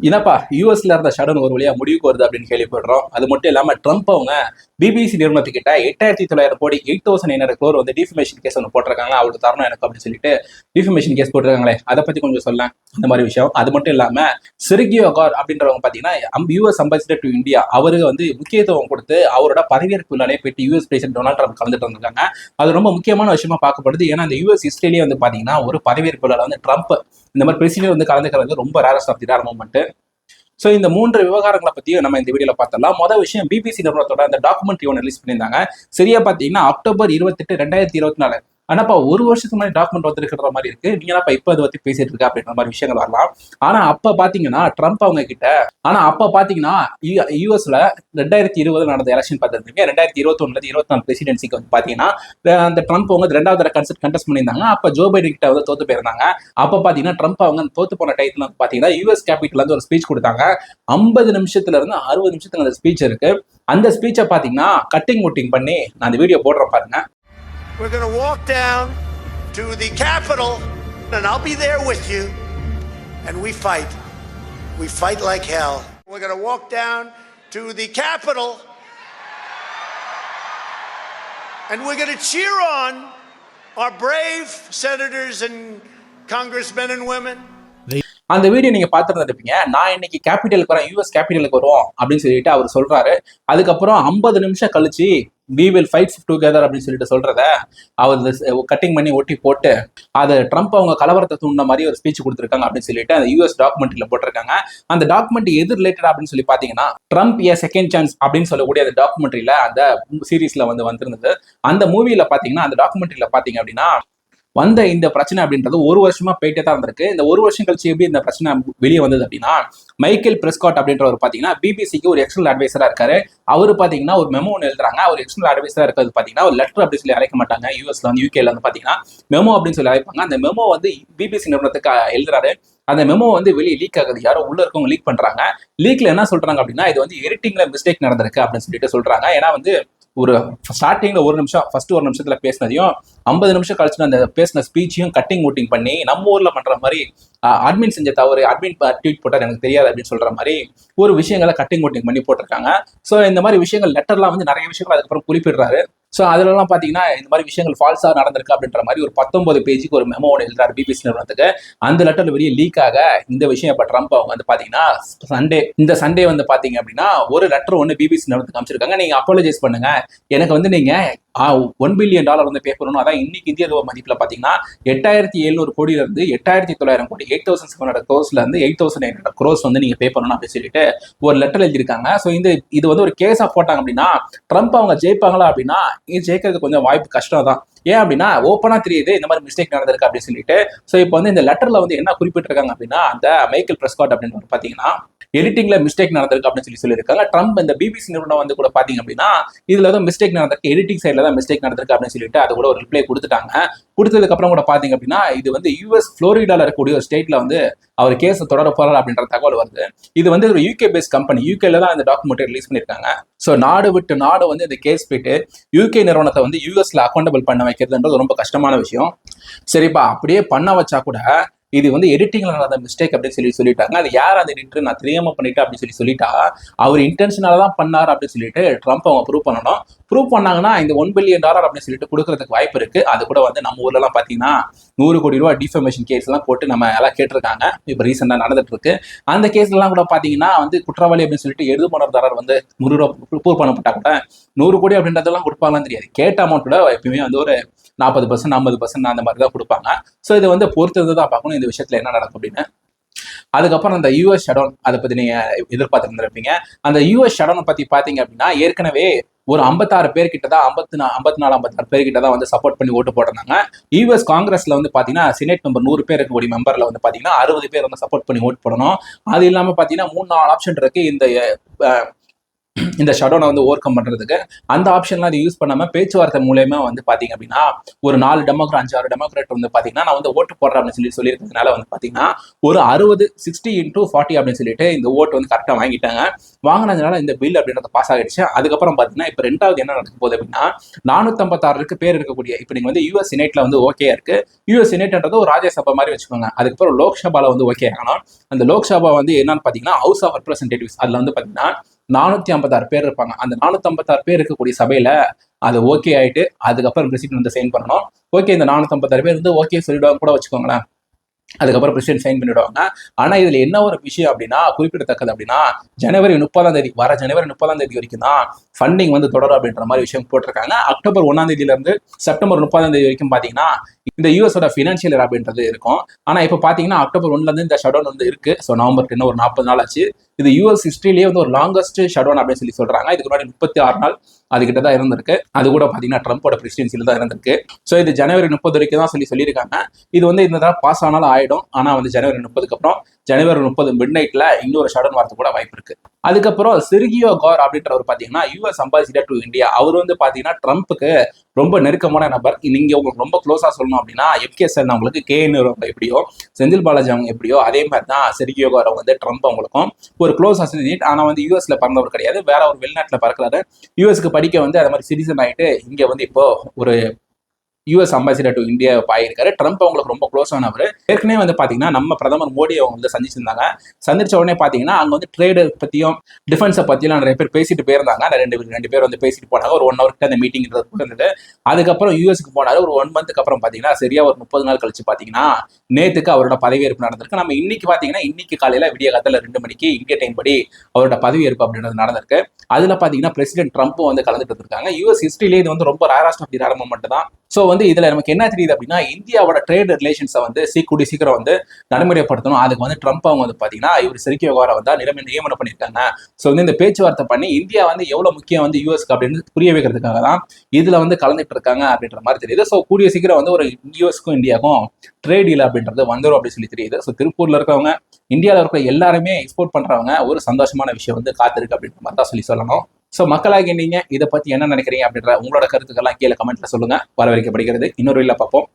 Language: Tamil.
என்னப்பா யூஎஸ்ல இருந்த ஷடன் ஒரு வழியா முடிவுக்கு வருது அப்படின்னு கேள்விப்படுறோம். அது மட்டும் இல்லாம ட்ரம்ப் அவங்க பிபிசி நிறுவனத்துக்கிட்ட 8,900 கோடி 8,900 crore வந்து டிஃபமேஷன் கேஸ் ஒன்று போட்டிருக்காங்க. அவருக்கு தரணும் எனக்கு அப்படின்னு சொல்லிட்டு டிஃபமேஷன் கேஸ் போட்டிருக்காங்களே, அதை பத்தி கொஞ்சம் சொல்லலாம். அந்த மாதிரி விஷயம். அது மட்டும் இல்லாம செர்கியோ கார் அப்படின்றவங்க பாத்தீங்கன்னா யூஎஸ் அம்பாசிடர் டு இந்தியா, அவருக்கு வந்து முக்கியத்துவம் கொடுத்து அவரோட பதவியேற்பு விழாலே போயிட்டு யூஎஸ் பிரசிடென்ட் டொனால்ட் ட்ரம்ப் கலந்துட்டு வந்திருக்காங்க. அது ரொம்ப முக்கியமான விஷயமா பார்க்கப்படுது. ஏன்னா இந்த யூஎஸ் ஹிஸ்டரியிலேயே வந்து பாத்தீங்கன்னா ஒரு பதவியேற்பு விழால வந்து ட்ரம்ப் இந்த மாதிரி பிரசிடென்ட் வந்து கலந்துக்கிறது ரொம்ப rarest of the rare moment. So இந்த 3 விவகாரங்களை பற்றியும் நம்ம இந்த வீடியோவில் பார்த்தலாம். மொதல் விஷயம், பிபிசி நிறுவனத்தோட அந்த டாக்குமெண்ட்ரி ஒன்று ரிலீஸ் பண்ணியிருந்தாங்க. சரியா பார்த்தீங்கன்னா அக்டோபர் 28, 2024. ஆனாப்பா ஒரு வருஷத்துக்கு முன்னாடி டாக்குமெண்ட் வந்துருக்கிற மாதிரி இருக்கு. நீங்க இப்போ அதை பத்தி பேசிட்டு இருக்க அப்படின்ற மாதிரி விஷயங்கள் வரலாம். ஆனா அப்ப பாத்தீங்கன்னா ட்ரம்ப் அவங்க கிட்ட பாத்தீங்கன்னா யூஎஸ்ல 2020 நடந்த எலெக்ஷன் பார்த்துருந்தீங்க. 2021 24 பிரசிடென்சிக்கு வந்து பாத்தீங்கன்னா அந்த ட்ரம்ப் அவங்க 2வது கண்டெஸ்ட் பண்ணியிருந்தாங்க. அப்ப ஜோ பைடன் கிட்ட வந்து தோத்து போயிருந்தாங்க. அப்ப பாத்தீங்கன்னா ட்ரம்ப் அவங்க தோத்து போன டயத்துல வந்து பாத்தீங்கன்னா யூஎஸ் கேபிட்டல் வந்து ஒரு ஸ்பீச் கொடுத்தாங்க. 50 நிமிஷத்துல இருந்து 60 நிமிஷத்துக்கு அந்த ஸ்பீச் இருக்கு. அந்த ஸ்பீச்சை பாத்தீங்கன்னா கட்டிங் முட்டிங் பண்ணி நான் அந்த வீடியோ போடுறேன் பாருங்க. We're going to walk down to the Capitol, and I'll be there with you, and we fight. We fight like hell. We're going to walk down to the Capitol, and we're going to cheer on our brave senators and congressmen and women. அந்த வீடியோ நீங்க பார்த்துருந்துருப்பீங்க. நான் இன்னைக்கு கேபிட்டலுக்கு வரேன், யூஎஸ் கேபிட்டலுக்கு வருவோம் அப்படின்னு சொல்லிட்டு அவர் சொல்றாரு. அதுக்கப்புறம் 50 நிமிஷம் கழிச்சு we will fight together அப்படின்னு சொல்லிட்டு சொல்றத அவர் கட்டிங் பண்ணி ஒட்டி போட்டு அதை ட்ரம்ப் அவங்க கலவரத்தை தூண்ட மாதிரி ஒரு ஸ்பீச் கொடுத்துருக்காங்க அப்படின்னு சொல்லிட்டு அந்த யூஎஸ் டாக்குமெண்ட்ல போட்டிருக்காங்க. அந்த டாக்குமெண்ட் எது ரிலேட்டட் அப்படின்னு சொல்லி பாத்தீங்கன்னா ட்ரம்ப் ஏ செகண்ட் சான்ஸ் அப்படின்னு சொல்லக்கூடிய அந்த டாக்குமெண்ட்ரியில அந்த சீரீஸ்ல வந்திருந்தது. அந்த மூவில பாத்தீங்கன்னா அந்த டாக்குமெண்ட்ரியில பாத்தீங்க அப்படின்னா வந்த இந்த பிரச்சனை அப்படின்றது ஒரு வருஷமா போயிட்டே தான் இருந்திருக்கு. இந்த ஒரு வருஷம் கழிச்சு எப்படி இந்த பிரச்சனை வெளியே வந்தது அப்படின்னா மைக்கேல் பிரெஸ்காட் அப்படின்றவர் பாத்தீங்கன்னா பிபிசிக்கு ஒரு எக்ஸ்டர்னல் அட்வைசரா இருக்காரு. அவரு பாத்தீங்கன்னா ஒரு மெமோ ஒன்று எழுதுறாங்க. ஒரு எக்ஸ்டர்னல் அட்வைசரா இருக்கிறது பாத்தீங்கன்னா ஒரு லெட்டர் அப்படின்னு சொல்லி அழைக்க மாட்டாங்க. யூஎஸ்ல வந்து யூகேல வந்து பாத்தீங்கன்னா மெமோ அப்படின்னு சொல்லி அழைப்பாங்க. அந்த மெமோ வந்து பிபிசி நிறுவனத்துக்கு எழுதுறாரு. அந்த மெமோ வந்து வெளியே லீக் ஆகுது. யாரோ உள்ள இருக்கவங்க லீக் பண்றாங்க. லீக்ல என்ன சொல்றாங்க அப்படின்னா இது வந்து எடிட்டிங்ல மிஸ்டேக் நடந்திருக்கு அப்படின்னு சொல்லிட்டு சொல்றாங்க. ஏன்னா வந்து ஒரு ஸ்டார்டிங்ல ஒரு நிமிஷத்துல பேசினதையும் 50 நிமிஷம் கழிச்சு அந்த பேசின ஸ்பீச்சையும் கட்டிங் மூட்டிங் பண்ணி நம்ம ஊர்ல பண்ற மாதிரி அட்மின் செஞ்ச தவறு, அட்மின் ட்வீட் போட்டார் எனக்கு தெரியாது அப்படின்னு சொல்ற மாதிரி ஒரு விஷயங்களை கட்டிங் மூட்டிங் பண்ணி போட்டிருக்காங்க. ஸோ இந்த மாதிரி விஷயங்கள் லெட்டர்லாம் வந்து நிறைய விஷயங்கள் அதுக்கப்புறம் குறிப்பிடுறாரு. ஸோ அதுலலாம் பார்த்தீங்கன்னா இந்த மாதிரி விஷயங்கள் ஃபால்ஸாக நடந்திருக்கு அப்படின்ற மாதிரி ஒரு 19 பேஜுக்கு ஒரு மெமோ ஒன்று எழுதுறாரு பிபிசி நிறுவனத்துக்கு. அந்த லெட்டர்ல வெளியே லீக் ஆக இந்த விஷயம் இப்போ ட்ரம்ப் அவங்க வந்து பார்த்தீங்கன்னா இந்த சண்டே வந்து பார்த்தீங்க அப்படின்னா ஒரு லெட்டர் ஒன்று பிபிசி நிறுவனத்துக்கு அமைச்சிருக்காங்க. நீங்க அப்பாலஜைஸ் பண்ணுங்க, எனக்கு வந்து நீங்க $1 பில்லியன் வந்து பே பண்ணணும். அதான் இன்னைக்கு இந்திய ரூபாய் மதிப்பில் பார்த்தீங்கன்னா 8,700 கோடியில இருந்து 8,900 கோடி 8,700 crores இருந்து 8,900 crores வந்து நீங்க பே பண்ணணும் அப்படின்னு சொல்லிட்டு ஒரு லெட்டர் எழுதியிருக்காங்க. ஸோ இது வந்து ஒரு கேஸா போட்டாங்க அப்படின்னா ட்ரம்ப் அவங்க ஜெயிப்பாங்களா அப்படின்னா இது ஜெயிக்கிறது கொஞ்சம் வாய்ப்பு கஷ்டம் தான். ஏன் அப்படின்னா ஓப்பனா தெரியுது இந்த மாதிரி மிஸ்டேக் நடந்திருக்கு அப்படின்னு சொல்லிட்டு. ஸோ இப்போ வந்து இந்த லெட்டர்ல வந்து என்ன குறிப்பிட்டிருக்காங்க அப்படின்னா அந்த மைக்கேல் பிரெஸ்காட் அப்படின்னு பாத்தீங்கன்னா எடிட்டிங்ல மிஸ்டேக் நடந்திருக்கு அப்படின்னு சொல்லியிருக்காங்க. ட்ரம்ப் இந்த பிபிசி நிறுவனம் வந்து கூட பாத்தீங்க அப்படின்னா இதுல தான் மிஸ்டேக் நடந்திருக்கு, எடிட்டிங் சைட்ல தான் மிஸ்டேக் நடந்திருக்கு அப்படின்னு சொல்லிட்டு அது கூட ஒரு ரிப்ளை கொடுத்துட்டாங்க. கொடுத்ததுக்கு அப்புறம் கூட பாத்தீங்க அப்படின்னா இது வந்து யூஎஸ் புளோரிடால இருக்கக்கூடிய ஒரு ஸ்டேட்ல வந்து அவர் கேஸ் தொடர போறாரு அப்படின்ற தகவல் வருது. இது வந்து ஒரு யூகே பேஸ்ட் கம்பெனி, யூகேல தான் இந்த டாக்குமெண்ட் ரிலீஸ் பண்ணிருக்காங்க. ஸோ நாடு விட்டு நாடு வந்து இந்த கேஸ் போயிட்டு யூகே நிறுவனத்தை வந்து யூஎஸ்ல அக்கௌண்டபிள் பண்ண வைக்கிறதுன்றது ரொம்ப கஷ்டமான விஷயம். சரிப்பா, அப்படியே பண்ண வச்சா கூட இது வந்து எடிட்டிங்ல நடந்த மிஸ்டேக் அப்படின்னு சொல்லிட்டாங்க. அது யார் அந்த எடிட்டர் நான் தெரியாம பண்ணிட்டேன் அப்படின்னு சொல்லிட்டா அவர் இன்டென்ஷனால தான் பண்ணார் அப்படின்னு சொல்லிட்டு ட்ரம்ப் அவங்க ப்ரூவ் பண்ணணும். ப்ரூவ் பண்ணாங்கன்னா இந்த $1 பில்லியன் அப்படின்னு சொல்லிட்டு கொடுக்கறதுக்கு வாய்ப்பு இருக்கு. அது கூட வந்து நம்ம ஊர்ல எல்லாம் பாத்தீங்கன்னா 100 கோடி ரூபாய் டிஃபமேஷன் கேஸ் எல்லாம் போட்டு நம்ம எல்லாம் கேட்டிருக்காங்க. இப்போ ரீசெண்டா நடந்துட்டு இருக்கு. அந்த கேஸ்ல எல்லாம் கூட பாத்தீங்கன்னா வந்து குற்றவாளி அப்படின்னு சொல்லிட்டு எழுதுமனர்தாரர் வந்து 100 ரூபாய் ப்ரூவ் பண்ணப்பட்டா கூட 100 கோடி அப்படின்றதெல்லாம் கொடுப்பாங்கன்னு தெரியாது. கேட்ட அமௌண்ட்டோட எப்பயுமே வந்து ஒரு 40%, 50% அந்த மாதிரி தான் கொடுப்பாங்க. ஸோ இதை வந்து பொறுத்தது தான் பார்க்கணும் இந்த விஷயத்துல என்ன நடக்கும் அப்படின்னு. அதுக்கப்புறம் அந்த யூஎஸ் ஷடவுன் அதை பத்தி நீங்க எதிர்பார்த்துருந்துருப்பீங்க. அந்த யூஎஸ் ஷடவுனை பத்தி பாத்தீங்க அப்படின்னா ஏற்கனவே ஒரு 56 பேர் கிட்ட தான் 54 பேர் கிட்ட தான் வந்து சப்போர்ட் பண்ணி ஓட்டு போட்டிருந்தாங்க. யூஎஸ் காங்கிரஸ்ல வந்து பாத்தீங்கன்னா செனேட் மெம்பர் 100 பேர் இருக்கக்கூடிய மெம்பர்ல வந்து பாத்தீங்கன்னா 60 பேர் வந்து சப்போர்ட் பண்ணி ஓட்டு போடணும். அது இல்லாம பாத்தீங்கன்னா 3-4 ஆப்ஷன் இருக்கு இந்த இந்த ஷடோனை வந்து ஓவர் கம் பண்றதுக்கு. அந்த ஆப்ஷன்லாம் அது யூஸ் பண்ணாம பேச்சுவார்த்தை மூலயமா வந்து பாத்தீங்க அப்படின்னா ஒரு 4 டெமோக்ராட் 5-6 டெமோக்ராட் வந்து பாத்தீங்கன்னா நான் வந்து ஓட்டு போடுறேன் அப்படின்னு சொல்லியிருக்கிறதுனால வந்து பாத்தீங்கன்னா ஒரு 60-60x40 அப்படின்னு சொல்லிட்டு இந்த ஓட்டு வந்து கரெக்டா வாங்கிட்டாங்க. வாங்கினதுனால இந்த பில் அப்படின்றது பாஸ் ஆகிடுச்சு. அதுக்கப்புறம் பாத்தீங்கன்னா இப்ப ரெண்டாவது என்ன நடக்க போகுது அப்படின்னா 456 பேர் இருக்கக்கூடிய இப்ப நீங்க வந்து யூஎஸ் செனேட்ல வந்து ஓகே இருக்கு. யூஎஸ் செனேட்ன்றது ஒரு ராஜ்யசபா மாதிரி வச்சுக்கோங்க. அதுக்கப்புறம் லோக்சபால வந்து ஓகே ஆகணும். அந்த லோக்சபா வந்து என்னன்னு பாத்தீங்கன்னா ஹவுஸ் ஆஃப் ரெப்ரஸன்டேட்டிவ்ஸ். அதுல வந்து பாத்தீங்கன்னா 456 பேர் இருப்பாங்க. அந்த 456 பேர் இருக்கக்கூடிய சபையில அது ஓகே ஆயிட்டு அதுக்கப்புறம் பிரசிடென்ட் வந்து சைன் பண்ணணும். ஓகே, இந்த 456 பேர் வந்து ஓகே சொல்லிடுவாங்க கூட வச்சுக்கோங்களேன். அதுக்கப்புறம் பிரசிடென்ட் சைன் பண்ணிடுவாங்க. ஆனா இதுல என்ன ஒரு விஷயம் அப்படின்னா குறிப்பிடத்தக்கது அப்படின்னா ஜனவரி 30 வர ஜனவரி 30 வரைக்கும் தான் ஃபண்டிங் வந்து தொடரும் அப்படின்ற மாதிரி விஷயம் போட்டிருக்காங்க. அக்டோபர் 1 இருந்து செப்டம்பர் 30 வரைக்கும் பாத்தீங்கன்னா இந்த யூஎஸோட ஃபினான்ஷியல் இயர் அப்படின்றது இருக்கும். ஆனா இப்ப பாத்தீங்கன்னா அக்டோபர் 1 இருந்து இந்த ஷடவுன் வந்து இருக்கு. ஸோ நவம்பருக்கு இன்னும் ஒரு 40 நாள் ஆச்சு. இது யூஎஸ் ஹிஸ்டரியிலேயே வந்து ஒரு லாங்கஸ்ட் ஷடவுன் அப்படின்னு சொல்றாங்க. இதுக்கு முன்னாடி 36 நாள் அதுகிட்ட தான் இருந்திருக்கு. அது கூட பாத்தீங்கன்னா ட்ரம்போட பிரசிடென்சியில தான் இருந்திருக்கு. ஸோ இது ஜனவரி 30 வரைக்கும் தான் சொல்லியிருக்காங்க. இது வந்து இந்த தடவை பாஸ் ஆனாலும் ஆயிடும். ஆனா வந்து ஜனவரி 30க்கு அப்புறம் ஜனவரி 30 மிட் நைட்ல இன்னொரு ஷடவுன் வரது கூட வாய்ப்பு இருக்கு. அதுக்கப்புறம் செர்கியோ கார் அப்படின்றவர் பாத்தீங்கன்னா யூஎஸ் அம்பாசிடர் டு இந்தியா. அவர் வந்து பாத்தீங்கன்னா ட்ரம்ப்புக்கு ரொம்ப நெருக்கமான நபர். நீங்க உங்களுக்கு ரொம்ப க்ளோஸா சொல்லணும் அப்படின்னா எஃப்கேஎஸ்எல் அவங்களுக்கு கேஎன் எப்படியோ செந்தில் பாலாஜி அவங்க எப்படியோ அதே மாதிரி தான் செர்கியோ கார் வந்து ட்ரம்ப் அவங்களுக்கும் ஒரு க்ளோஸ் அசோசியேட். ஆனா வந்து யூஎஸ்ல பிறந்தவர் கிடையாது, வேற ஒரு வெளிநாட்டுல பறக்கிறாரு. யூஎஸ்க்கு படிக்க வந்து அது மாதிரி சிட்டிசன் ஆயிட்டு இங்க வந்து இப்போ ஒரு யூஎஸ் அம்பாசிடர் டு இந்தியா ஆயிருக்காரு. ட்ரம்ப் அவங்களுக்கு ரொம்ப க்ளோஸ் ஆனவர். ஏற்கனவே வந்து பாத்தீங்கன்னா நம்ம பிரதமர் மோடி அவங்க வந்து சந்திச்சிருந்தாங்க. சந்திச்ச உடனே பாத்தீங்கன்னா அங்க வந்து ட்ரேடு பத்தியும் டிஃபென்ஸை பத்தியும் நிறைய பேர் பேசிட்டு போயிருந்தாங்க. ரெண்டு பேர் வந்து பேசிட்டு போனாங்க. ஒரு 1 hour கிட்ட அந்த மீட்டிங் இருந்தது. அதுக்கப்புறம் யூஎஸ்க்கு போனாரு. ஒரு 1 month அப்புறம் பாத்தீங்கன்னா சரியா ஒரு 30 நாள் கழிச்சு பாத்தீங்கன்னா நேத்துக்கு அவரோட பதவியேற்பு நடந்திருக்கு. நம்ம இன்னைக்கு பாத்தீங்கன்னா இன்னைக்கு காலையில விடிய காலத்துல 2 மணிக்கு இந்திய டைம் படி அவரோட பதவியேற்பு அப்படின்றது நடந்திருக்கு. அதுல பாத்தீங்கன்னா பிரசிடென்ட் ட்ரம்ப் வந்து கலந்துட்டு இருக்காங்க. யூஎஸ் ஹிஸ்டரியிலே இது வந்து ரொம்ப rarest of the rare moment தான். ஸோ வந்து இதுல நமக்கு என்ன தெரியுது அப்படின்னா இந்தியாவோட ட்ரேட் ரிலேஷன்ஸை வந்து கூடி சீக்கிரம் வந்து நடைமுறைப்படுத்தணும். அதுக்கு வந்து ட்ரம்ப் அவங்க வந்து பாத்தீங்கன்னா இவர் செர்கியோ காரை வந்து நியமனம் பண்ணியிருக்காங்க. ஸோ வந்து இந்த பேச்சுவார்த்தை பண்ணி இந்தியா வந்து எவ்வளவு முக்கியம் வந்து யூஎஸ்க்கு அப்படின்னு புரிய வைக்கிறதுக்காக தான் இதுல வந்து கலந்துட்டு இருக்காங்க அப்படின்ற மாதிரி தெரியுது. ஸோ கூடிய சீக்கிரம் வந்து ஒரு யூஎஸ்க்கும் இந்தியாவுக்கும் ட்ரேட் டீல் அப்படின்றது வந்துடும் அப்படின்னு சொல்லி தெரியுது. ஸோ திருப்பூர்ல இருக்கவங்க இந்தியாவில் இருக்கிற எல்லாருமே எக்ஸ்போர்ட் பண்றவங்க ஒரு சந்தோஷமான விஷயம் வந்து காத்திருக்கு அப்படின்ற மாதிரி தான் சொல்லணும். ஸோ மக்களாகி நீங்க இதை பத்தி என்ன நினைக்கிறீங்க அப்படின்ற உங்களோட கருத்துக்கெல்லாம் கீழே கமெண்ட்ல சொல்லுங்க. வரவேற்கப்படுகிறது. இன்னொரு வீடியோல பார்ப்போம்.